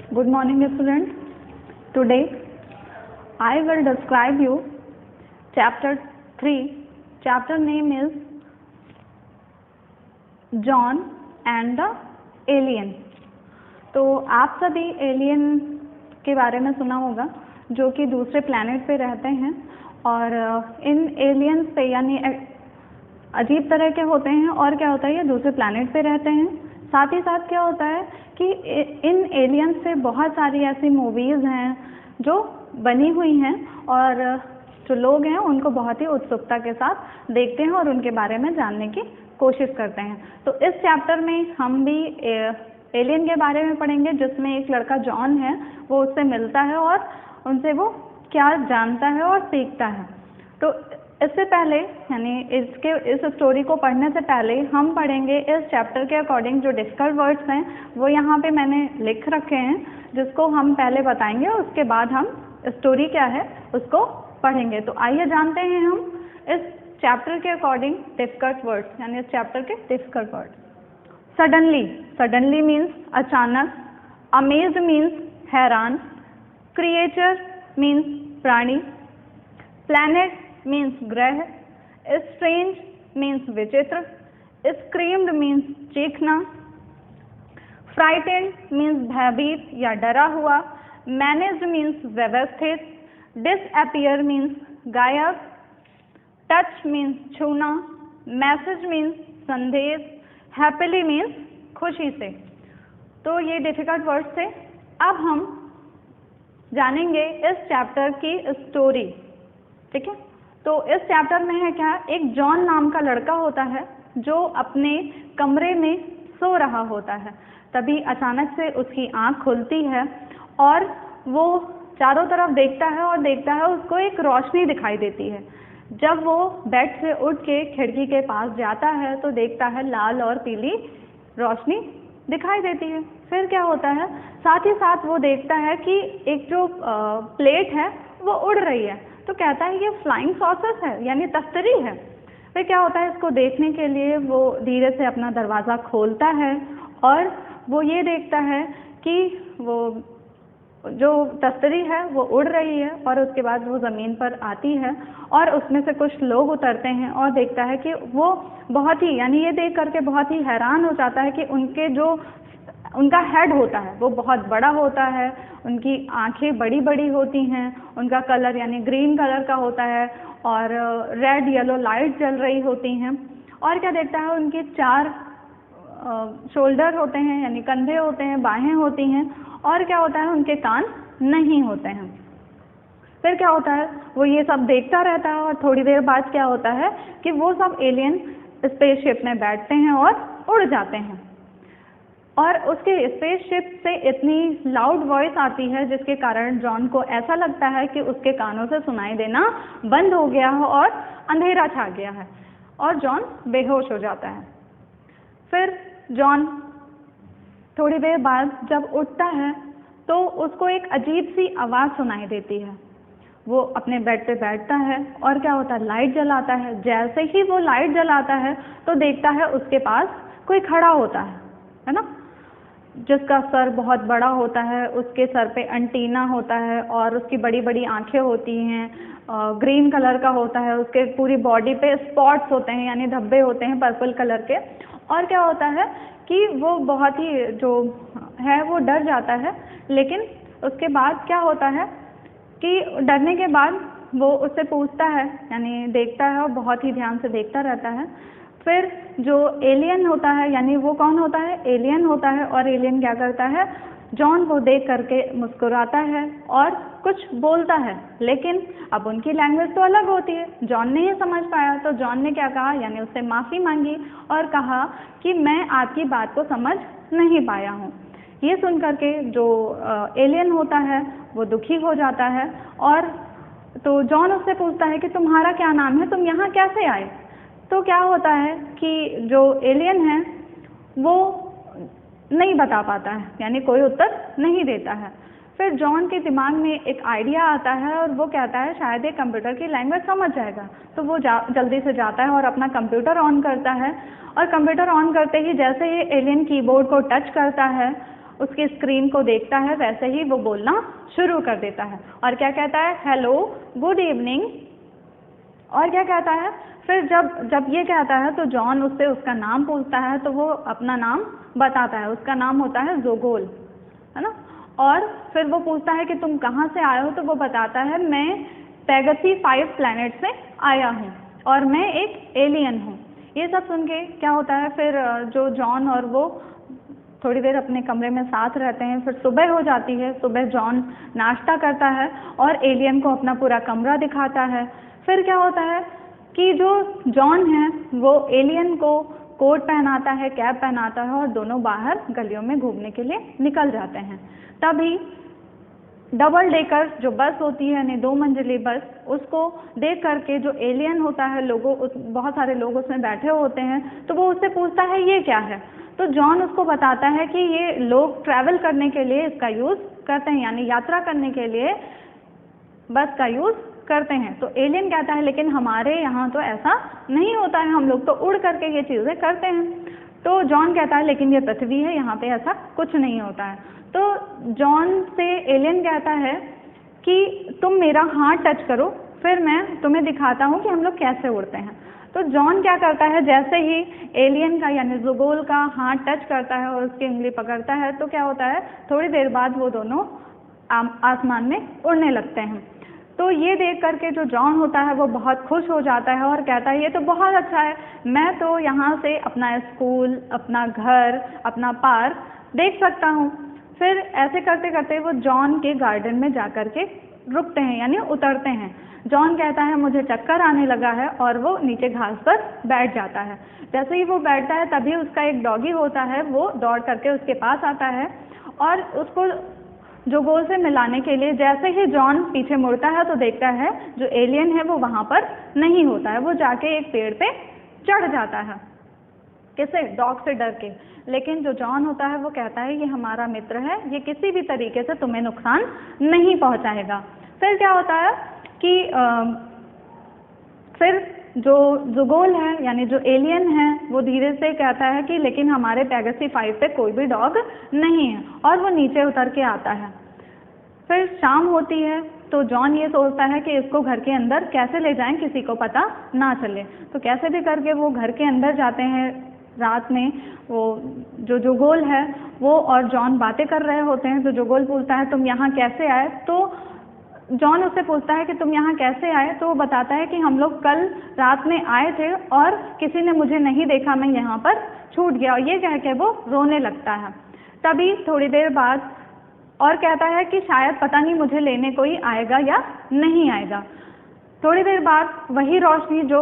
Good morning, students. Today I will describe you chapter 3. Chapter name is John and the Alien. तो आप सभी alien के बारे में सुना होगा जो कि दूसरे प्लैनेट पे रहते हैं और इन एलियंस पे यानी अजीब तरह के होते हैं और क्या होता है ये दूसरे प्लैनेट पे रहते हैं। साथ ही साथ क्या होता है कि इन एलियंस से बहुत सारी ऐसी मूवीज़ हैं जो बनी हुई हैं और जो लोग हैं उनको बहुत ही उत्सुकता के साथ देखते हैं और उनके बारे में जानने की कोशिश करते हैं। तो इस चैप्टर में हम भी एलियन के बारे में पढ़ेंगे जिसमें एक लड़का जॉन है, वो उससे मिलता है और उनसे वो क्या जानता है और सीखता है। तो इससे पहले यानी इस स्टोरी को पढ़ने से पहले हम पढ़ेंगे इस चैप्टर के अकॉर्डिंग जो डिफिकल्ट वर्ड्स हैं वो यहाँ पे मैंने लिख रखे हैं जिसको हम पहले बताएंगे, उसके बाद हम स्टोरी क्या है उसको पढ़ेंगे। तो आइए जानते हैं हम इस चैप्टर के अकॉर्डिंग डिफिकल्ट वर्ड्स यानी इस चैप्टर के डिफिकल्ट वर्ड्स। सडनली मीन्स अचानक, अमेज्ड मीन्स हैरान, क्रिएचर मीन्स प्राणी, प्लैनेट मीन्स ग्रह, स्ट्रेंज मीन्स विचित्र, स्क्रीम्ड मीन्स चीखना, फ्राइटेंड मीन्स भयभीत या डरा हुआ, मैनेज्ड मीन्स व्यवस्थित, डिसअपियर मीन्स गायब, टच मीन्स छूना, मैसेज मीन्स संदेश, हैप्पीली मीन्स खुशी से। तो ये डिफिकल्ट वर्ड्स थे। अब हम जानेंगे इस चैप्टर की स्टोरी, ठीक है। तो इस चैप्टर में है क्या, एक जॉन नाम का लड़का होता है जो अपने कमरे में सो रहा होता है। तभी अचानक से उसकी आंख खुलती है और वो चारों तरफ देखता है और देखता है उसको एक रोशनी दिखाई देती है। जब वो बेड से उठ के खिड़की के पास जाता है तो देखता है लाल और पीली रोशनी दिखाई देती है। फिर क्या होता है, साथ ही साथ वो देखता है कि एक जो प्लेट है वो उड़ रही है। तो कहता है ये फ्लाइंग सॉसर्स है यानी तस्तरी है। फिर क्या होता है, इसको देखने के लिए वो धीरे से अपना दरवाज़ा खोलता है और वो ये देखता है कि वो जो तस्तरी है वो उड़ रही है और उसके बाद वो ज़मीन पर आती है और उसमें से कुछ लोग उतरते हैं और देखता है कि वो बहुत ही यानी ये देख करके बहुत ही हैरान हो जाता है कि उनका हेड होता है वो बहुत बड़ा होता है, उनकी आंखें बड़ी बड़ी होती हैं, उनका कलर यानी ग्रीन कलर का होता है और रेड येलो लाइट जल रही होती हैं। और क्या देखता है, उनके 4 शोल्डर होते हैं यानी कंधे होते हैं, बाहें होती हैं और क्या होता है उनके कान नहीं होते हैं। फिर क्या होता है, वो ये सब देखता रहता है और थोड़ी देर बाद क्या होता है कि वो सब एलियन स्पेसशिप में बैठते हैं और उड़ जाते हैं। और उसके स्पेसशिप से इतनी लाउड वॉइस आती है जिसके कारण जॉन को ऐसा लगता है कि उसके कानों से सुनाई देना बंद हो गया है और अंधेरा छा गया है और जॉन बेहोश हो जाता है। फिर जॉन थोड़ी देर बाद जब उठता है तो उसको एक अजीब सी आवाज़ सुनाई देती है। वो अपने बेड पे बैठता है और क्या होता है, लाइट जलाता है। जैसे ही वो लाइट जलाता है तो देखता है उसके पास कोई खड़ा होता है ना, जिसका सर बहुत बड़ा होता है, उसके सर पे एंटीना होता है और उसकी बड़ी बड़ी आंखें होती हैं, ग्रीन कलर का होता है, उसके पूरी बॉडी पे स्पॉट्स होते हैं यानी धब्बे होते हैं पर्पल कलर के। और क्या होता है कि वो बहुत ही जो है वो डर जाता है, लेकिन उसके बाद क्या होता है कि डरने के बाद वो उससे पूछता है यानी देखता है और बहुत ही ध्यान से देखता रहता है। फिर जो एलियन होता है यानी वो कौन होता है, एलियन होता है और एलियन क्या करता है, जॉन को देख करके मुस्कुराता है और कुछ बोलता है, लेकिन अब उनकी लैंग्वेज तो अलग होती है, जॉन नहीं समझ पाया। तो जॉन ने क्या कहा यानी उससे माफ़ी मांगी और कहा कि मैं आपकी बात को समझ नहीं पाया हूँ। ये सुन करके जो एलियन होता है वो दुखी हो जाता है और तो जॉन उससे पूछता है कि तुम्हारा क्या नाम है, तुम यहाँ कैसे आए। तो क्या होता है कि जो एलियन है वो नहीं बता पाता है यानी कोई उत्तर नहीं देता है। फिर जॉन के दिमाग में एक आइडिया आता है और वो कहता है शायद ये कंप्यूटर की लैंग्वेज समझ जाएगा। तो वो जल्दी से जाता है और अपना कंप्यूटर ऑन करता है और कंप्यूटर ऑन करते ही जैसे ही एलियन कीबोर्ड को टच करता है उसकी स्क्रीन को देखता है वैसे ही वो बोलना शुरू कर देता है और क्या कहता है, हेलो, गुड इवनिंग। और क्या कहता है, फिर जब ये कहता है तो जॉन उससे उसका नाम पूछता है, तो वो अपना नाम बताता है। उसका नाम होता है ज़ोगोल, है ना। और फिर वो पूछता है कि तुम कहाँ से आए हो, तो वो बताता है मैं पेगासी 5 प्लैनेट से आया हूँ और मैं एक एलियन हूँ। ये सब सुन के क्या होता है, फिर जो जॉन और वो थोड़ी देर अपने कमरे में साथ रहते हैं। फिर सुबह हो जाती है। सुबह जॉन नाश्ता करता है और एलियन को अपना पूरा कमरा दिखाता है। फिर क्या होता है कि जो जॉन है वो एलियन को कोट पहनाता है, कैप पहनाता है और दोनों बाहर गलियों में घूमने के लिए निकल जाते हैं। तभी डबल डेकर जो बस होती है, यानी 2 मंजिली बस, उसको देख करके जो एलियन होता है, बहुत सारे लोग उसमें बैठे होते हैं, तो वो उससे पूछता है ये क्या है। तो जॉन उसको बताता है कि ये लोग ट्रैवल करने के लिए इसका यूज़ करते हैं, यानी यात्रा करने के लिए बस का यूज़ करते हैं। तो एलियन कहता है लेकिन हमारे यहाँ तो ऐसा नहीं होता है, हम लोग तो उड़ करके ये चीज़ें करते हैं। तो जॉन कहता है लेकिन ये पृथ्वी है, यहाँ पे ऐसा कुछ नहीं होता है। तो जॉन से एलियन कहता है कि तुम मेरा हाथ टच करो, फिर मैं तुम्हें दिखाता हूँ कि हम लोग कैसे उड़ते हैं। तो जॉन क्या करता है, जैसे ही एलियन का यानी ज़ोगोल का हाथ टच करता है और उसकी उंगली पकड़ता है, तो क्या होता है, थोड़ी देर बाद वो दोनों आसमान में उड़ने लगते हैं। तो ये देख करके जो जॉन होता है वो बहुत खुश हो जाता है और कहता है ये तो बहुत अच्छा है, मैं तो यहाँ से अपना स्कूल, अपना घर, अपना पार्क देख सकता हूँ। फिर ऐसे करते करते वो जॉन के गार्डन में जा कर के रुकते हैं, यानी उतरते हैं। जॉन कहता है मुझे चक्कर आने लगा है और वो नीचे घास पर बैठ जाता है। जैसे ही वो बैठता है तभी उसका एक डॉगी होता है, वो दौड़ करके उसके पास आता है और उसको ज़ोगोल से मिलाने के लिए जैसे ही जॉन पीछे मुड़ता है तो देखता है जो एलियन है वो वहाँ पर नहीं होता है। वो जाके एक पेड़ पे चढ़ जाता है, किससे, डॉग से डर के। लेकिन जो जॉन होता है वो कहता है ये हमारा मित्र है, ये किसी भी तरीके से तुम्हें नुकसान नहीं पहुँचाएगा। फिर क्या होता है कि फिर जो ज़ोगोल है यानी जो एलियन है वो धीरे से कहता है कि लेकिन हमारे पेगासी 5 पे कोई भी डॉग नहीं है, और वो नीचे उतर के आता है। फिर शाम होती है तो जॉन ये सोचता है कि इसको घर के अंदर कैसे ले जाएं, किसी को पता ना चले। तो कैसे भी करके वो घर के अंदर जाते हैं। रात में वो जो ज़ोगोल है वो और जॉन बातें कर रहे होते हैं। तो ज़ोगोल पूछता है तुम यहाँ कैसे आए, तो जॉन उससे पूछता है कि तुम यहाँ कैसे आए, तो वो बताता है कि हम लोग कल रात में आए थे और किसी ने मुझे नहीं देखा, मैं यहाँ पर छूट गया। और ये कह के वो रोने लगता है। तभी थोड़ी देर बाद और कहता है कि शायद पता नहीं मुझे लेने कोई आएगा या नहीं आएगा। थोड़ी देर बाद वही रोशनी जो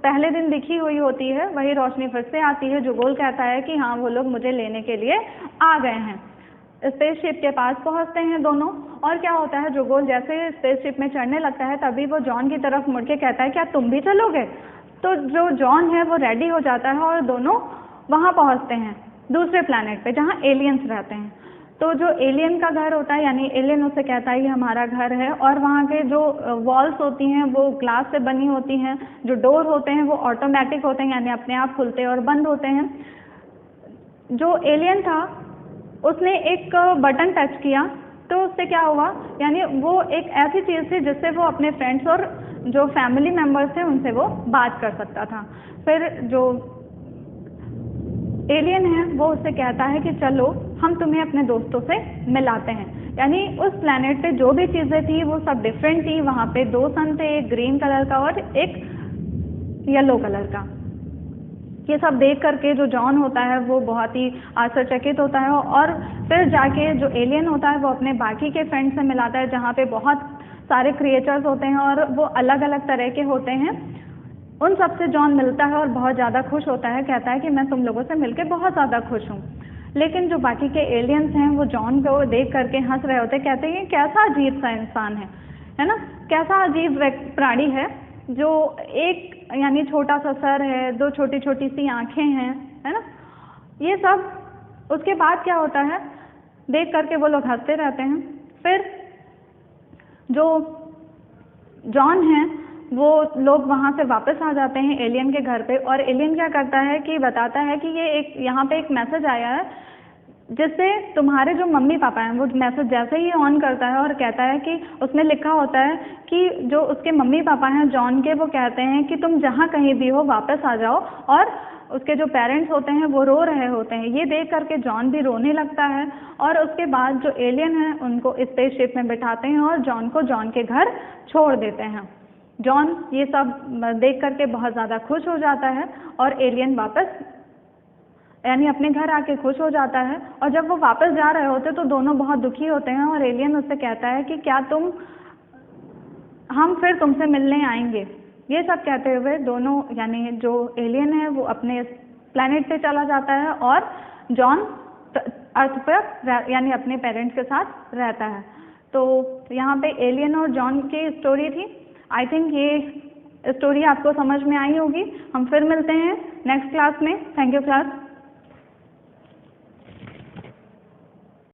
पहले दिन दिखी हुई होती है वही रोशनी फिर से आती है। ज़ोगोल कहता है कि हाँ वो लोग मुझे लेने के लिए आ गए हैं। स्पेसशिप के पास पहुंचते हैं दोनों, और क्या होता है, ज़ोगोल जैसे स्पेसशिप में चढ़ने लगता है तभी वो जॉन की तरफ मुड़ के कहता है क्या तुम भी चलोगे। तो जो जॉन है वो रेडी हो जाता है और दोनों वहाँ पहुँचते हैं दूसरे प्लैनेट पे जहाँ एलियंस रहते हैं। तो जो एलियन का घर होता है यानी एलियन उससे कहता है ये हमारा घर है, और वहाँ के जो वॉल्स होती हैं वो ग्लास से बनी होती हैं, जो डोर होते हैं वो ऑटोमेटिक होते हैं यानी अपने आप खुलते और बंद होते हैं। जो एलियन था उसने एक बटन टच किया तो उससे क्या हुआ, यानी वो एक ऐसी चीज़ थी जिससे वो अपने फ्रेंड्स और जो फैमिली मेम्बर्स थे उनसे वो बात कर सकता था। फिर जो एलियन है वो उससे कहता है कि चलो हम तुम्हें अपने दोस्तों से मिलाते हैं। यानी उस प्लैनेट पे जो भी चीज़ें थी वो सब डिफरेंट थी। वहाँ पे 2 सन थे, एक ग्रीन कलर का और एक येलो कलर का। ये सब देख करके जो जॉन होता है वो बहुत ही आश्चर्यचकित होता है, और फिर जाके जो एलियन होता है वो अपने बाकी के फ्रेंड से मिलाता है जहाँ पे बहुत सारे क्रिएचर्स होते हैं और वो अलग अलग तरह के होते हैं। उन सब से जॉन मिलता है और बहुत ज़्यादा खुश होता है, कहता है कि मैं तुम लोगों से मिलकर बहुत ज़्यादा खुश हूँ। लेकिन जो बाकी के एलियंस हैं वो जॉन को देख करके हंस रहे होते, कहते हैं कैसा अजीब सा इंसान है ना, कैसा अजीब प्राणी है जो एक यानी छोटा सा सर है, 2 छोटी छोटी सी आँखें हैं, है ना। ये सब उसके बाद क्या होता है देख करके वो लोग हंसते रहते हैं। फिर जो जॉन है वो लोग वहाँ से वापस आ जाते हैं एलियन के घर पे, और एलियन क्या करता है कि बताता है कि ये एक यहाँ पे एक मैसेज आया है जिससे तुम्हारे जो मम्मी पापा हैं वो मैसेज जैसे ही ऑन करता है और कहता है कि उसमें लिखा होता है कि जो उसके मम्मी पापा हैं जॉन के, वो कहते हैं कि तुम जहाँ कहीं भी हो वापस आ जाओ, और उसके जो पेरेंट्स होते हैं वो रो रहे होते हैं। ये देख करके जॉन भी रोने लगता है और उसके बाद जो एलियन हैं उनको स्पेसशिप में बिठाते हैं और जॉन को जॉन के घर छोड़ देते हैं। जॉन ये सब देख करके बहुत ज़्यादा खुश हो जाता है और एलियन वापस यानी अपने घर आके खुश हो जाता है। और जब वो वापस जा रहे होते तो दोनों बहुत दुखी होते हैं और एलियन उससे कहता है कि क्या हम फिर तुमसे मिलने आएंगे। ये सब कहते हुए दोनों यानी जो एलियन है वो अपने प्लैनेट से चला जाता है और जॉन अर्थ पर यानी अपने पेरेंट्स के साथ रहता है। तो यहाँ पे एलियन और जॉन की स्टोरी थी। आई थिंक ये स्टोरी आपको समझ में आई होगी। हम फिर मिलते हैं नेक्स्ट क्लास में। Thank you class.